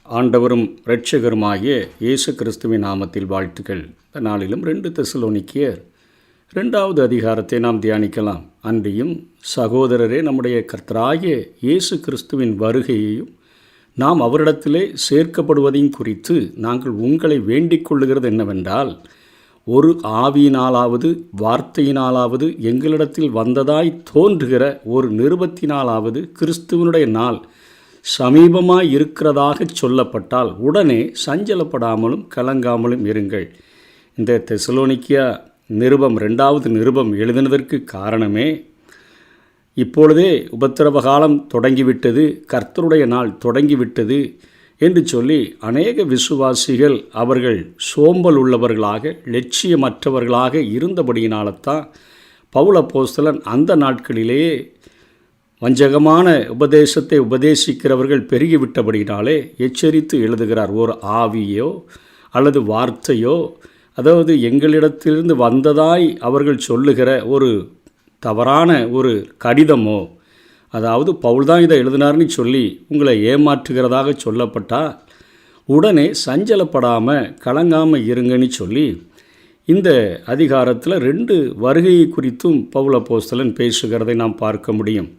ஆண்டவரும் இரட்சகருமாகிய இயேசு கிறிஸ்துவின் நாமத்தில் வாழ்த்துக்கள். இந்த நாளிலும் 2 தெசலோனிக்கேயர் 2வது அதிகாரத்தை நாம் தியானிக்கலாம். அன்றியும் சகோதரரே, நம்முடைய கர்த்தராகிய இயேசு கிறிஸ்துவின் வருகையையும் நாம் அவரிடத்திலே சேர்க்கப்படுவதையும் குறித்து நாங்கள் உங்களை வேண்டிக் கொள்ளுகிறது என்னவென்றால், ஒரு ஆவியினாலாவது வார்த்தையினாலாவது எங்களிடத்தில் வந்ததாய் தோன்றுகிற ஒரு நிருபத்தினாலாவது கிறிஸ்துவனுடைய நாள் சமீபமாய் இருக்கிறதாக சொல்லப்பட்டால் உடனே சஞ்சலப்படாமலும் கலங்காமலும் இருங்கள். இந்த தெசலோனிக்கியா நிருபம் 2வது நிருபம் எழுதினதற்கு காரணமே, இப்பொழுதே உபத்திரவ காலம் தொடங்கிவிட்டது, கர்த்தருடைய நாள் தொடங்கிவிட்டது என்று சொல்லி அநேக விசுவாசிகள் அவர்கள் சோம்பல் உள்ளவர்களாக லட்சியமற்றவர்களாக இருந்தபடியினால்தான் பவுல் அப்போஸ்தலன் அந்த நாட்களிலேயே வஞ்சகமான உபதேசத்தை உபதேசிக்கிறவர்கள் பெருகிவிட்டபடினாலே எச்சரித்து எழுதுகிறார். ஒரு ஆவியோ அல்லது வார்த்தையோ, அதாவது எங்களிடத்திலிருந்து வந்ததாய் அவர்கள் சொல்லுகிற ஒரு தவறான ஒரு கடிதமோ, அதாவது பவுல் தான் இதை எழுதினார்னு சொல்லி உங்களை ஏமாற்றுகிறதாக சொல்லப்பட்டால் உடனே சஞ்சலப்படாமல் கலங்காமல் இருங்கன்னு சொல்லி இந்த அதிகாரத்தில் 2 வருகையை குறித்தும் பவுல் அப்போஸ்தலன் பேசுகிறதை நாம் பார்க்க முடியும்.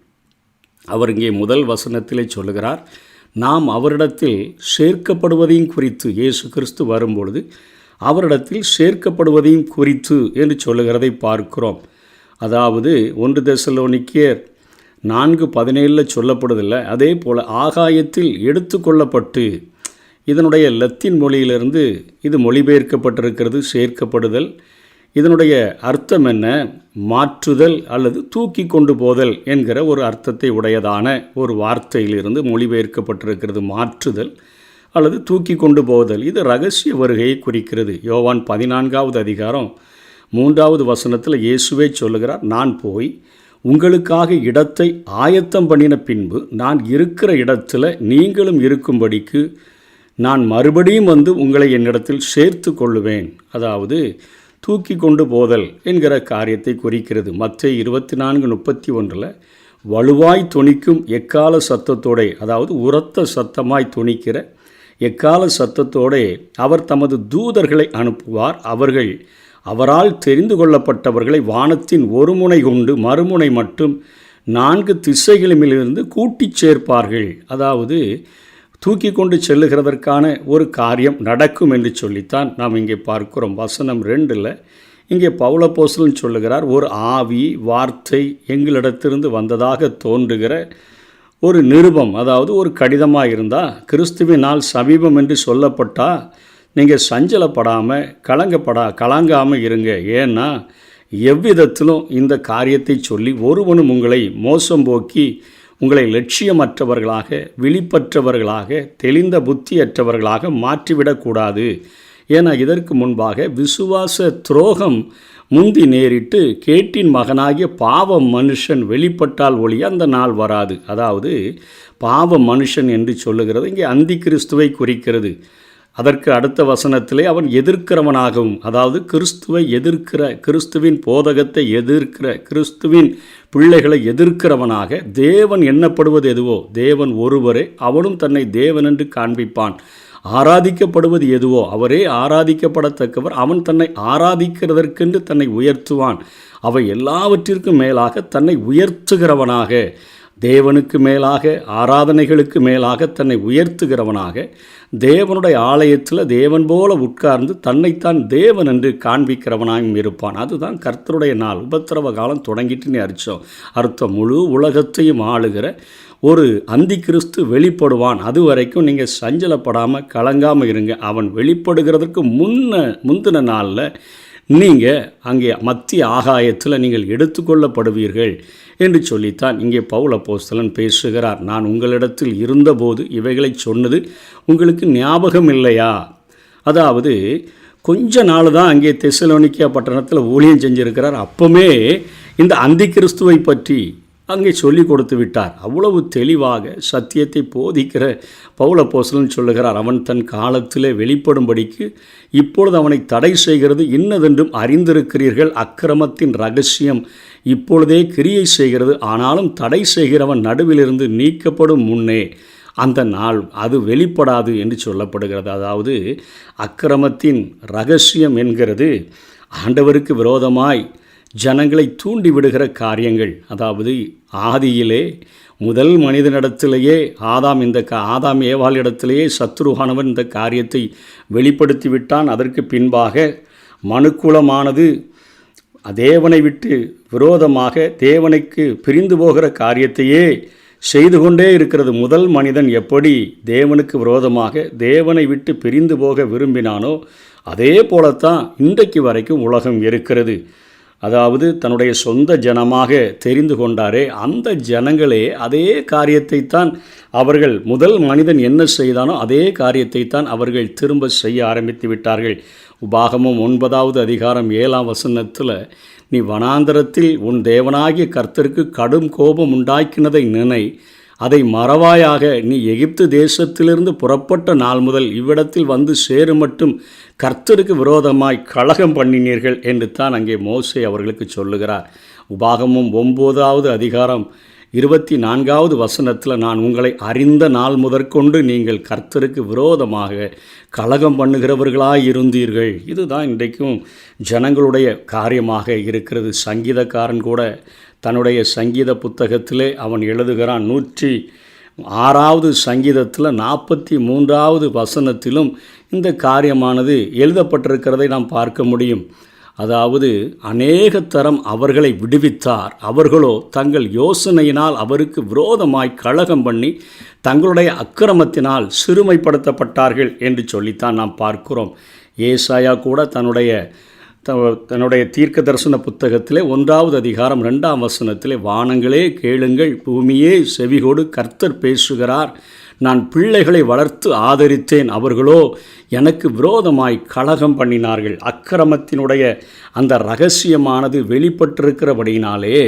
அவர் இங்கே முதல் வசனத்திலே சொல்லுகிறார், நாம் அவரிடத்தில் சேர்க்கப்படுவதையும் குறித்து, இயேசு கிறிஸ்து வரும்பொழுது அவரிடத்தில் சேர்க்கப்படுவதையும் குறித்து என்று சொல்லுகிறதை பார்க்கிறோம். அதாவது 1 தெசலோனிக்கேயர் 4:17 சொல்லப்படுதில்லை, அதே போல் ஆகாயத்தில் எடுத்து கொள்ளப்பட்டு, இதனுடைய லத்தீன் மொழியிலிருந்து இது மொழிபெயர்க்கப்பட்டிருக்கிறது சேர்க்கப்படுதல். இதனுடைய அர்த்தம் என்ன? மாற்றுதல் அல்லது தூக்கி கொண்டு போதல் என்கிற ஒரு அர்த்தத்தை உடையதான ஒரு வார்த்தையிலிருந்து மொழிபெயர்க்கப்பட்டிருக்கிறது. மாற்றுதல் அல்லது தூக்கி கொண்டு போதல். இது இரகசிய வருகையை குறிக்கிறது. யோவான் 14வது அதிகாரம் 3வது வசனத்தில் இயேசுவே சொல்லுகிறார், நான் போய் உங்களுக்காக இடத்தை ஆயத்தம் பண்ணின பின்பு நான் இருக்கிற இடத்துல நீங்களும் இருக்கும்படிக்கு நான் மறுபடியும் வந்து உங்களை என்னிடத்தில் சேர்த்து கொள்ளுவேன். அதாவது தூக்கி கொண்டு போதல் என்கிற காரியத்தை குறிக்கிறது. மத்தேயு 24:31 வலுவாய் தொனிக்கும் எக்கால சத்தத்தோடே, அதாவது உரத்த சத்தமாய் தொனிக்கிற எக்கால சத்தத்தோடே அவர் தமது தூதர்களை அனுப்புவார். அவர்கள் அவரால் தெரிந்து கொள்ளப்பட்டவர்களை வானத்தின் ஒரு முனை கொண்டு மறுமுனை மட்டும் 4 திசைகளிலிருந்து கூட்டிச் சேர்ப்பார்கள். அதாவது தூக்கி கொண்டு செல்லுகிறதற்கான ஒரு காரியம் நடக்கும் என்று சொல்லித்தான் நாம் இங்கே பார்க்கிறோம். வசனம் 2 இங்கே பவுல் அப்போஸ்தலன் சொல்லுகிறார், ஒரு ஆவி வார்த்தை எங்களிடத்திலிருந்து வந்ததாக தோன்றுகிற ஒரு நிருபம், அதாவது ஒரு கடிதமாக இருந்தால், கிறிஸ்துவின் நாள் சமீபம் என்று சொல்லப்பட்டால் நீங்கள் சஞ்சலப்படாமல் கலங்காமல் இருங்க. ஏன்னா எவ்விதத்திலும் இந்த காரியத்தை சொல்லி ஒருவனும் உங்களை மோசம் போக்கி உங்களை லட்சியமற்றவர்களாக விழிப்பற்றவர்களாக தெளிந்த புத்தியற்றவர்களாக மாற்றிவிடக்கூடாது. ஏன்னா இதற்கு முன்பாக விசுவாச துரோகம் முந்தி நேரிட்டு கேட்டின் மகனாகிய பாவ மனுஷன் வெளிப்பட்டால் ஒழிய அந்த நாள் வராது. அதாவது பாவ மனுஷன் என்று சொல்லுகிறது இங்கே அந்தி கிறிஸ்துவை குறிக்கிறது. அதற்கு அடுத்த வசனத்திலே அவன் எதிர்க்கிறவனாகவும், அதாவது கிறிஸ்துவை எதிர்க்கிற, கிறிஸ்துவின் போதகத்தை எதிர்க்கிற, கிறிஸ்துவின் பிள்ளைகளை எதிர்க்கிறவனாக தேவன் எண்ணப்படுவது எதுவோ, தேவன் ஒருவரே, அவனும் தன்னை தேவன் என்று காண்பிப்பான். ஆராதிக்கப்படுவது எதுவோ அவரே ஆராதிக்கப்படத்தக்கவர், அவன் தன்னை ஆராதிக்கிறதற்கென்று தன்னை உயர்த்துவான். அவை எல்லாவற்றிற்கும் மேலாக தன்னை உயர்த்துகிறவனாக, தேவனுக்கு மேலாக ஆராதனைகளுக்கு மேலாக தன்னை உயர்த்துகிறவனாக, தேவனுடைய ஆலயத்தில் தேவன் போல உட்கார்ந்து தன்னைத்தான் தேவன் என்று காண்பிக்கிறவனாயும் இருப்பான். அதுதான் கர்த்தருடைய நாள். உபத்திரவ காலம் தொடங்கிட்டுன்னு அர்த்தம். முழு உலகத்தையும் ஆளுகிற ஒரு அந்தி கிறிஸ்து வெளிப்படுவான். அது வரைக்கும் நீங்கள் சஞ்சலப்படாமல் கலங்காமல் இருங்க. அவன் வெளிப்படுகிறதுக்கு முந்தின நாளில் நீங்கள் அங்கே மத்திய ஆகாயத்தில் நீங்கள் எடுத்துக்கொள்ளப்படுவீர்கள் என்று சொல்லித்தான் இங்கே பவுல் அப்போஸ்தலன் பேசுகிறார். நான் உங்களிடத்தில் இருந்தபோது இவைகளை சொன்னது உங்களுக்கு ஞாபகம் இல்லையா? அதாவது கொஞ்ச நாள் தான் அங்கே தெசலோனிக்கா பட்டணத்தில் ஊழியம் செஞ்சிருக்கிறார். அப்போவே இந்த அந்தி கிறிஸ்துவை பற்றி அங்கே சொல்லி கொடுத்து விட்டார். அவ்வளவு தெளிவாக சத்தியத்தை போதிக்கிற பவுல் அப்போஸ்தலன் சொல்லுகிறார், அவன் தன் காலத்திலே வெளிப்படும்படிக்கு இப்பொழுது அவனை தடை செய்கிறது இன்னதென்றும் அறிந்திருக்கிறீர்கள். அக்கிரமத்தின் இரகசியம் இப்பொழுதே கிரியை செய்கிறது, ஆனாலும் தடை செய்கிறவன் நடுவிலிருந்து நீக்கப்படும் முன்னே அந்த நாள் அது வெளிப்படாது என்று சொல்லப்படுகிறது. அதாவது அக்கிரமத்தின் இரகசியம் என்கிறது ஆண்டவருக்கு விரோதமாய் ஜனங்களை தூண்டிவிடுகிற காரியங்கள். அதாவது ஆதியிலே முதல் மனிதனிடத்திலேயே ஆதாம் ஏவாள் இடத்திலேயே சத்ருவானவன் இந்த காரியத்தை வெளிப்படுத்தி விட்டான். அதற்கு பின்பாக மனுக்குலமானது தேவனை விட்டு விரோதமாக தேவனுக்கு பிரிந்து போகிற காரியத்தையே செய்து கொண்டே இருக்கிறது. முதல் மனிதன் எப்படி தேவனுக்கு விரோதமாக தேவனை விட்டு பிரிந்து போக விரும்பினானோ அதே போலத்தான் இன்றைக்கு வரைக்கும் உலகம் இருக்கிறது. அதாவது தன்னுடைய சொந்த ஜனமாக தெரிந்து கொண்டாரே அந்த ஜனங்களே அதே காரியத்தை தான் அவர்கள் முதல் மனிதன் என்ன செய்தானோ அதே காரியத்தை தான் அவர்கள் திரும்ப செய்ய ஆரம்பித்து விட்டார்கள். உபாகமம் 9வது அதிகாரம் 7ஆம் வசனத்தில், நீ வனாந்தரத்தில் உன் தேவனாகிய கர்த்தருக்கு கடும் கோபம் உண்டாக்கினதை நினை, அதை மறவாயாக. நீ எகிப்து தேசத்திலிருந்து புறப்பட்ட நாள் முதல் இவ்விடத்தில் வந்து சேரு மட்டும் கர்த்தருக்கு விரோதமாய் கலகம் பண்ணினீர்கள் என்று தான் அங்கே மோசே அவர்களுக்கு சொல்லுகிறார். உபாகமம் 9வது அதிகாரம் 24வது வசனத்தில், நான் உங்களை அறிந்த நாள் முதற்கொண்டு நீங்கள் கர்த்தருக்கு விரோதமாக கலகம் பண்ணுகிறவர்களாய் இருந்தீர்கள். இதுதான் இன்றைக்கும் ஜனங்களுடைய காரியமாக இருக்கிறது. சங்கீதக்காரன் கூட தன்னுடைய சங்கீத புத்தகத்திலே அவன் எழுதுகிறான். 106வது சங்கீதத்தில் 43வது வசனத்திலும் இந்த காரியமானது எழுதப்பட்டிருக்கிறதை நாம் பார்க்க முடியும். அதாவது அநேக தரம் அவர்களை விடுவித்தார், அவர்களோ தங்கள் யோசனையினால் அவருக்கு விரோதமாய் கலகம் பண்ணி தங்களுடைய அக்கிரமத்தினால் சிறுமைப்படுத்தப்பட்டார்கள் என்று சொல்லித்தான் நாம் பார்க்கிறோம். ஏசாயா கூட தன்னுடைய தீர்க்க தரிசன புத்தகத்திலே 1வது அதிகாரம் 2ஆம் வசனத்திலே, வானங்களே கேளுங்கள், பூமியே செவிகொடு, கர்த்தர் பேசுகிறார். நான் பிள்ளைகளை வளர்த்து ஆதரித்தேன், அவர்களோ எனக்கு விரோதமாய் கலகம் பண்ணினார்கள். அக்கிரமத்தினுடைய அந்த இரகசியமானது வெளிப்பட்டிருக்கிறபடினாலே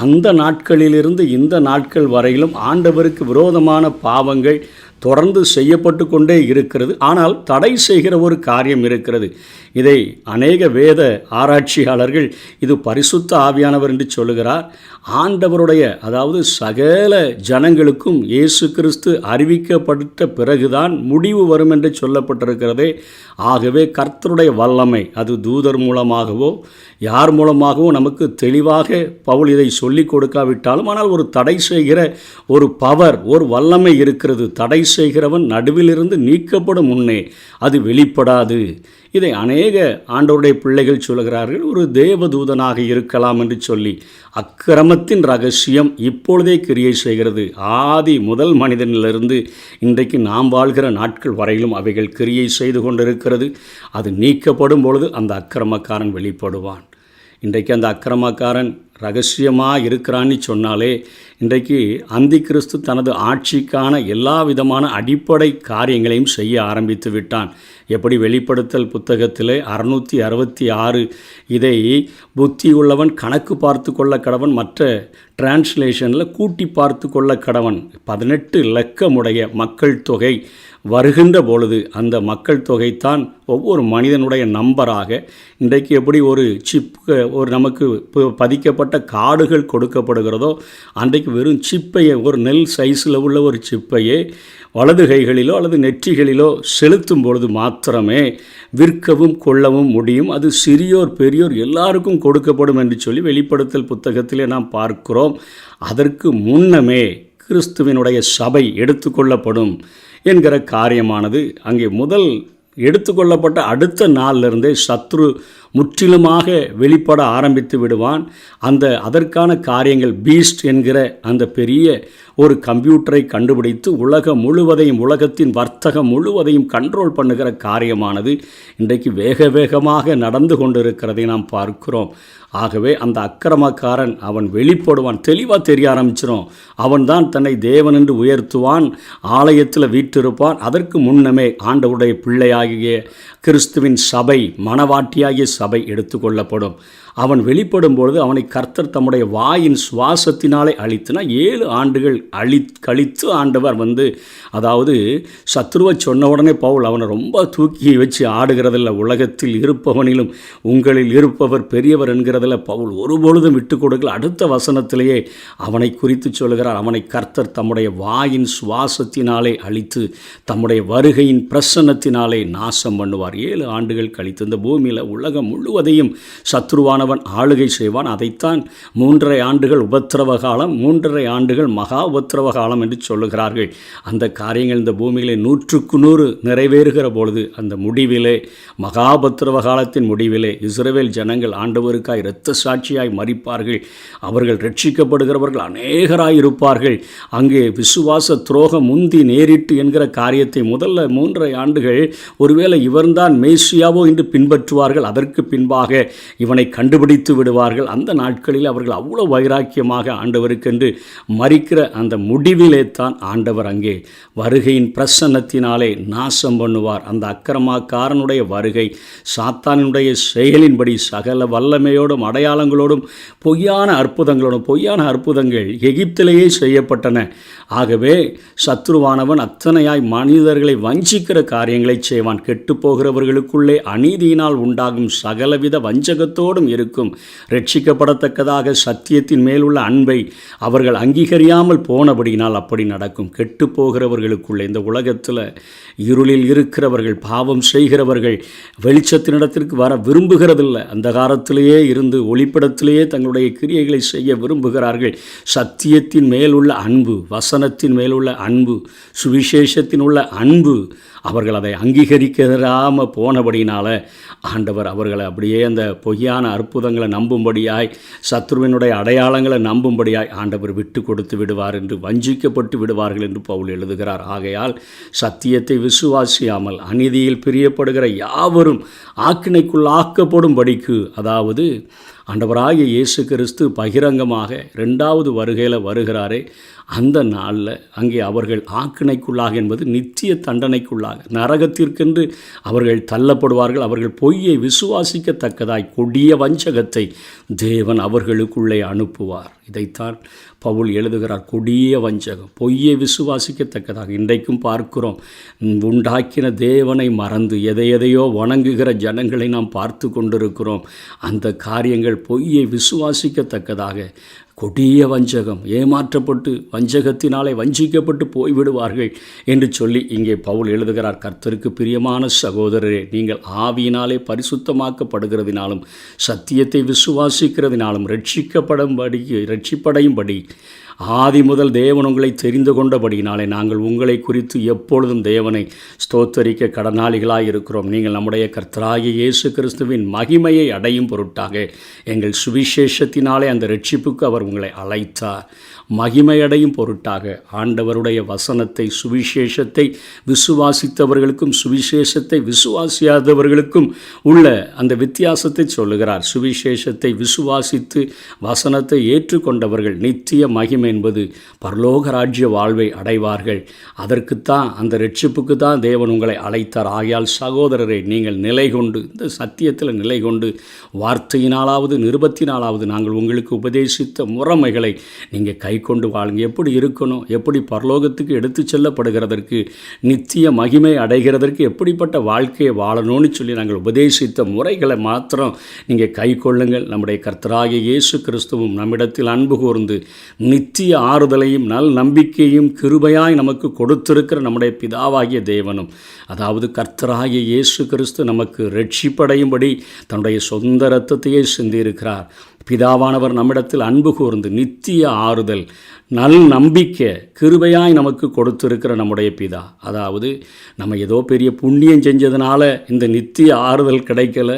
அந்த நாட்களிலிருந்து இந்த நாட்கள் வரையிலும் ஆண்டவருக்கு விரோதமான பாவங்கள் தொடர்ந்து செய்யப்பட்டு கொண்டே இருக்கிறது. ஆனால் தடை செய்கிற ஒரு காரியம் இருக்கிறது. இதை அநேக வேத ஆராய்ச்சியாளர்கள் இது பரிசுத்த ஆவியானவர் என்று சொல்லுகிறார். ஆண்டவருடைய, அதாவது சகல ஜனங்களுக்கும் இயேசு கிறிஸ்து அறிவிக்கப்பட்ட பிறகுதான் முடிவு வரும் என்று சொல்லப்பட்டிருக்கிறதே. ஆகவே கர்த்தருடைய வல்லமை அது தூதர் மூலமாகவோ யார் மூலமாகவோ நமக்கு தெளிவாக பவுல் இதை சொல்லிக் கொடுக்காவிட்டாலும், ஆனால் ஒரு தடை செய்கிற ஒரு பவர், ஒரு வல்லமை இருக்கிறது. தடை செய்கிறவன் நடுவிலிருந்து நீக்கப்படும் முன்னே அது வெளிப்படாது. இதை அநேக ஆண்டவருடைய பிள்ளைகள் சொல்கிறார்கள், ஒரு தேவதூதனாக இருக்கலாம் என்று சொல்லி. அக்கிரமத்தின் இரகசியம் இப்பொழுதே கிரியை செய்கிறது. ஆதி முதல் மனிதனிலிருந்து இன்றைக்கு நாம் வாழ்கிற நாட்கள் வரையிலும் அவைகள் கிரியை செய்து கொண்டிருக்கிறது. அது நீக்கப்படும் பொழுது அந்த அக்கிரமக்காரன் வெளிப்படுவான். இன்றைக்கு அந்த அக்கிரமக்காரன் ரகசியமாக இருக்கிறான்னு சொன்னாலே இன்றைக்கு அந்தி கிறிஸ்து தனது ஆட்சிக்கான எல்லா விதமான அடிப்படை காரியங்களையும் செய்ய ஆரம்பித்து விட்டான். எப்படி வெளிப்படுத்தல் புத்தகத்தில் 666 இதை புத்தி உள்ளவன் கணக்கு பார்த்து கொள்ள கடவன், மற்ற டிரான்ஸ்லேஷனில் கூட்டி பார்த்து கொள்ள கடவன். 18 இலக்கமுடைய மக்கள் தொகை வருகின்ற பொழுது அந்த மக்கள் தொகைத்தான் ஒவ்வொரு மனிதனுடைய நம்பராக. இன்றைக்கு எப்படி ஒரு ஒரு நமக்கு பதிக்கப்பட்ட கார்டுகள் கொடுக்கப்படுகிறதோ, அன்றைக்கு வெறும் சிப்பையை, ஒரு நெல் சைஸில் உள்ள ஒரு சிப்பையே வலது கைகளிலோ அல்லது நெற்றிகளிலோ செலுத்தும் பொழுது மாத்திரமே விற்கவும் கொள்ளவும் முடியும். அது சிறியோர் பெரியோர் எல்லாருக்கும் கொடுக்கப்படும் என்று சொல்லி வெளிப்படுத்தல் புத்தகத்திலே நாம் பார்க்கிறோம். அதற்கு முன்னமே கிறிஸ்துவினுடைய சபை எடுத்துக்கொள்ளப்படும் என்கிற காரியமானது அங்கே முதல் எடுத்துக்கொள்ளப்பட்ட அடுத்த நாளிலிருந்தே சத்ரு முற்றிலுமாக வெளிப்பட ஆரம்பித்து விடுவான். அதற்கான காரியங்கள் பீஸ்ட் என்கிற அந்த பெரிய ஒரு கம்ப்யூட்டரை கண்டுபிடித்து உலகம் முழுவதையும், உலகத்தின் வர்த்தகம் முழுவதையும் கண்ட்ரோல் பண்ணுகிற காரியமானது இன்றைக்கு வேக வேகமாக நடந்து கொண்டிருக்கிறதை நாம் பார்க்கிறோம். ஆகவே அந்த அக்கிரமக்காரன் அவன் வெளிப்படுவான், தெளிவாக தெரிய ஆரம்பிச்சிடும். அவன் தான் தன்னை தேவன் என்று உயர்த்துவான், ஆலயத்தில் வீற்றிருப்பான். அதற்கு முன்னமே ஆண்டவருடைய பிள்ளையாகிய கிறிஸ்துவின் சபை, மணவாட்டியாகிய சபை எடுத்துக்கொள்ளப்படும். அவன் வெளிப்படும் பொழுது அவனை கர்த்தர் தம்முடைய வாயின் சுவாசத்தினாலே அழித்துனா 7 ஆண்டுகள் கழித்து ஆண்டவர் அதாவது சத்ருவை சொன்ன உடனே பவுல் அவனை ரொம்ப தூக்கி வச்சு ஆடுகிறதில்ல. உலகத்தில் இருப்பவனிலும் உங்களில் இருப்பவர் பெரியவர் என்கிறதில் பவுல் ஒருபொழுதும் விட்டு கொடுக்கல. அடுத்த வசனத்திலேயே அவனை குறித்து சொல்கிறார், அவனை கர்த்தர் தம்முடைய வாயின் சுவாசத்தினாலே அழித்து தம்முடைய வருகையின் பிரசன்னத்தினாலே நாசம் பண்ணுவார். 7 ஆண்டுகள் கழித்து இந்த பூமியில் உலகம் முழுவதையும் சத்ருவானவன் ஆளுகை செய்வான். அதைத்தான் 3.5 ஆண்டுகள் உபத்திரவ காலம், 3.5 ஆண்டுகள் மகா உபத்திரவ காலம் என்று சொல்லுகிறார்கள். அந்த காரியங்கள் இந்த பூமியிலே 100க்கு 100 நிறைவேறுகிற பொழுது அந்த முடிவிலே, மகா உபத்திரவ காலத்தின் முடிவிலே இஸ்ரவேல் ஜனங்கள் ஆண்டவருக்காய் இரத்த சாட்சியாய் மரிப்பார்கள். அவர்கள் ரட்சிக்கப்படுகிறவர்கள் அநேகராய் இருப்பார்கள். அங்கே விசுவாச துரோகம் முந்தி நேரிட்டு என்கிற காரியத்தை முதல்ல 3.5 ஆண்டுகள் ஒருவேளை இவன்தான் மேசியாவோ என்று பின்பற்றுவார்கள். அதற்கு பின்பாக இவனை கண்டுபிடித்து விடுவார்கள். அந்த நாட்களில் அவர்கள் அவ்வளோ வைராக்கியமாக ஆண்டவருக்கென்று மரிக்கிற அந்த முடிவிலே தான் ஆண்டவர் அங்கே வருகையின் பிரசன்னத்தினாலே நாசம் பண்ணுவார். அந்த அக்கிரமக்காரனுடைய வருகை சாத்தானுடைய செயலின்படி சகல வல்லமையோடும் அடையாளங்களோடும் பொய்யான அற்புதங்கள் எகிப்திலேயே செய்யப்பட்டன. ஆகவே சத்ருவானவன் அத்தனையாய் மனிதர்களை வஞ்சிக்கிற காரியங்களை செய்வான். கெட்டு போகிறவர்களுக்குள்ளே அநீதியினால் உண்டாகும் சகலவித வஞ்சகத்தோடும் இருக்கும். ரட்சிக்கப்படத்தக்கதாக சத்தியத்தின் மேலுள்ள அன்பை அவர்கள் அங்கீகரியாமல் போனபடியினால் அப்படி நடக்கும். கெட்டு போகிறவர்களுக்குள்ளே, இந்த உலகத்தில் இருளில் இருக்கிறவர்கள், பாவம் செய்கிறவர்கள் வெளிச்சத்தினிடத்திற்கு வர விரும்புகிறதில்லை. அந்த காலத்திலேயே இருந்து ஒளிப்படத்திலேயே தங்களுடைய கிரியைகளை செய்ய விரும்புகிறார்கள். சத்தியத்தின் மேலுள்ள அன்பு, வசனத்தின் மேலுள்ள அன்பு, சுவிசேஷத்தின் உள்ள அன்பு, அவர்கள் அதை அங்கீகரிக்காமல் போனபடினால ஆண்டவர் அவர்களை அப்படியே அந்த பொய்யான அற்புதங்களை நம்பும்படியாய், சத்ருவினுடைய அடையாளங்களை நம்பும்படியாய் ஆண்டவர் விட்டு கொடுத்து விடுவார் என்று, வஞ்சிக்கப்பட்டு விடுவார்கள் என்று பவுல் எழுதுகிறார். ஆகையால் சத்தியத்தை விசுவாசியாமல் அநீதியில் பிரியப்படுகிற யாவரும் ஆக்கினைக்குள்ளாக்கப்படும்படிக்கு, அதாவது ஆண்டவராகிய இயேசு கிறிஸ்து பகிரங்கமாக 2வது வருகையில் வருகிறாரே, அந்த நாளில் அங்கே அவர்கள் ஆக்கினைக்குள்ளாக என்பது நித்திய தண்டனைக்குள்ளாக நரகத்திற்கென்று அவர்கள் தள்ளப்படுவார்கள். அவர்கள் பொய்யை விசுவாசிக்கத்தக்கதாய் கொடிய வஞ்சகத்தை தேவன் அவர்களுக்குள்ளே அனுப்புவார். இதைத்தான் பவுல் எழுதுகிறார். கொடிய வஞ்சகம், பொய்யை விசுவாசிக்கத்தக்கதாக. இன்றைக்கும் பார்க்கிறோம், உண்டாக்கின தேவனை மறந்து எதையோ வணங்குகிற ஜனங்களை நாம் பார்த்து கொண்டிருக்கிறோம். அந்த காரியங்கள் பொய்யை விசுவாசிக்கத்தக்கதாக கொடிய வஞ்சகம், ஏமாற்றப்பட்டு வஞ்சகத்தினாலே வஞ்சிக்கப்பட்டு போய்விடுவார்கள் என்று சொல்லி இங்கே பவுல் எழுதுகிறார். கர்த்தருக்கு பிரியமான சகோதரரே, நீங்கள் ஆவியினாலே பரிசுத்தமாக்கப்படுகிறதினாலும் சத்தியத்தை விசுவாசிக்கிறதினாலும் ரட்சிப்படையும்படி ஆதி முதல் தேவன் உங்களை தெரிந்து கொண்டபடியினாலே நாங்கள் உங்களை குறித்து எப்பொழுதும் தேவனை ஸ்தோத்தரிக்க கடனாளிகளாக இருக்கிறோம். நீங்கள் நம்முடைய கர்த்தராகிய இயேசு கிறிஸ்துவின் மகிமையை அடையும் பொருட்டாக எங்கள் சுவிசேஷத்தினாலே அந்த ரட்சிப்புக்கு அவர் உங்களை அழைத்தார். மகிமையடையும் பொருட்டாக ஆண்டவருடைய வசனத்தை, சுவிசேஷத்தை விசுவாசித்தவர்களுக்கும் சுவிசேஷத்தை விசுவாசியாதவர்களுக்கும் உள்ள அந்த வித்தியாசத்தை சொல்லுகிறார். சுவிசேஷத்தை விசுவாசித்து வசனத்தை ஏற்றுக்கொண்டவர்கள் நித்திய மகிமை என்பது பரலோக ராஜ்ய வாழ்வை அடைவார்கள். அதற்குத்தான், அந்த ரட்சிப்புக்கு தான் தேவன் உங்களை அழைத்தார். ஆகையால் சகோதரரை, நீங்கள் நிலை கொண்டு, இந்த சத்தியத்தில் நிலை கொண்டு, வார்த்தையினாலாவது நிருபத்தினாலாவது நாங்கள் உங்களுக்கு உபதேசித்த முறைமைகளை நீங்கள் கை கொண்டு வாழுங்க. எப்படி இருக்கணும், எப்படி பரலோகத்துக்கு எடுத்து செல்லப்படுகிறதற்கு, நித்திய மகிமை அடைகிறதற்கு எப்படிப்பட்ட வாழ்க்கையை வாழணும்னு சொல்லி நாங்கள் உபதேசித்த முறைகளை மாத்திரம் நீங்கள் கை கொள்ளுங்கள். நம்முடைய கர்த்தராகிய இயேசு கிறிஸ்துவும் நம்மிடத்தில் அன்பு கூர்ந்து நித்திய ஆறுதலையும் நல் நம்பிக்கையும் கிருபையாய் நமக்கு கொடுத்திருக்கிற நம்முடைய பிதாவாகிய தேவனும், அதாவது கர்த்தராகிய இயேசு கிறிஸ்து நமக்கு ரட்சிப்படையும்படி தன்னுடைய சொந்த இரத்தத்தையே சிந்தியிருக்கிறார். பிதாவானவர் நம்மிடத்தில் அன்பு கூர்ந்து நித்திய ஆறுதல், நல் நம்பிக்கை, கிருபையாய் நமக்கு கொடுத்திருக்கிற நம்முடைய பிதா, அதாவது நம்ம ஏதோ பெரிய புண்ணியம் செஞ்சதுனால இந்த நித்திய ஆறுதல் கிடைக்கல,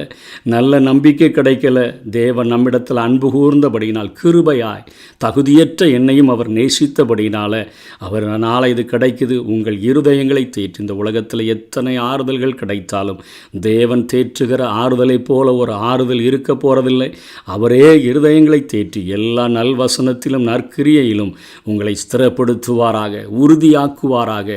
நல்ல நம்பிக்கை கிடைக்கல. தேவன் நம்மிடத்தில் அன்பு கூர்ந்தபடியினால், கிருபையாய் தகுதியற்ற என்னையும் அவர் நேசித்தபடியினால அவர்னால இது கிடைக்குது. உங்கள் இருதயங்களை தேற்றி, இந்த உலகத்தில் எத்தனை ஆறுதல்கள் கிடைத்தாலும் தேவன் தேற்றுகிற ஆறுதலை போல ஒரு ஆறுதல் இருக்க போறதில்லை. அவரே இருதயங்களை தேற்றி எல்லா நல்வசனத்திலும் நற்கிரியையிலும் உங்களை ஸ்திரப்படுத்துவாராக, உறுதியாக்குவாராக.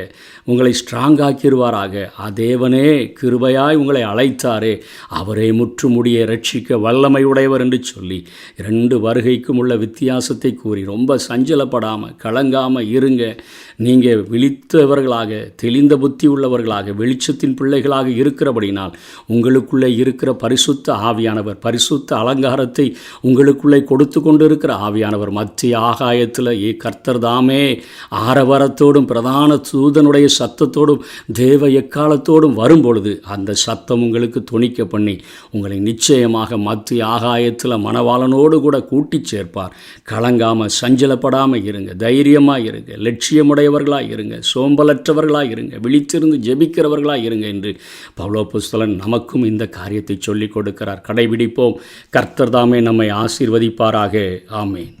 உங்களை ஸ்ட்ராங் ஆக்கிடுவாராக. தேவனே கிருபையாய் உங்களை அழைத்தாரே, அவரே முற்றுமுடிய ரட்சிக்க வல்லமை உடையவர் என்று சொல்லி 2 வருகைக்கும் உள்ள வித்தியாசத்தை கூறி ரொம்ப சஞ்சலப்படாமல் கலங்காமல் இருங்க. நீங்கள் விழித்தவர்களாக, தெளிந்த புத்தி உள்ளவர்களாக, வெளிச்சத்தின் பிள்ளைகளாக இருக்கிறபடினால் உங்களுக்குள்ளே இருக்கிற பரிசுத்த ஆவியானவர், பரிசுத்த அலங்காரத்தை உங்களுக்குள்ளே கொடுத்து கொண்டு இருக்கிற ஆவியானவர் மத்திய ஆகாயத்தில் கர்த்தர் தாமே ஆரவாரத்தோடும் பிரதான தூதனுடைய சத்தத்தோடும் தேவ எக்காலத்தோடும் வரும்பொழுது அந்த சத்தம் உங்களுக்கு துணிக்க பண்ணி உங்களை நிச்சயமாக மத்திய ஆகாயத்தில் மணவாளனோடு கூட கூட்டி சேர்ப்பார். கலங்காமல் சஞ்சலப்படாமல் இருங்க, தைரியமாக இருங்க, லட்சியமுடையவர்களாக இருங்க, சோம்பலற்றவர்களாக இருங்க, விழித்திருந்து ஜெபிக்கிறவர்களாக இருங்க என்று பவுலப்போஸ்தலன் நமக்கும் இந்த காரியத்தை சொல்லிக் கொடுக்கிறார். கடைபிடிப்போம். கர்த்தர் தாமே நம்மை ஆசீர்வதிப்பாராக. ஆமென்.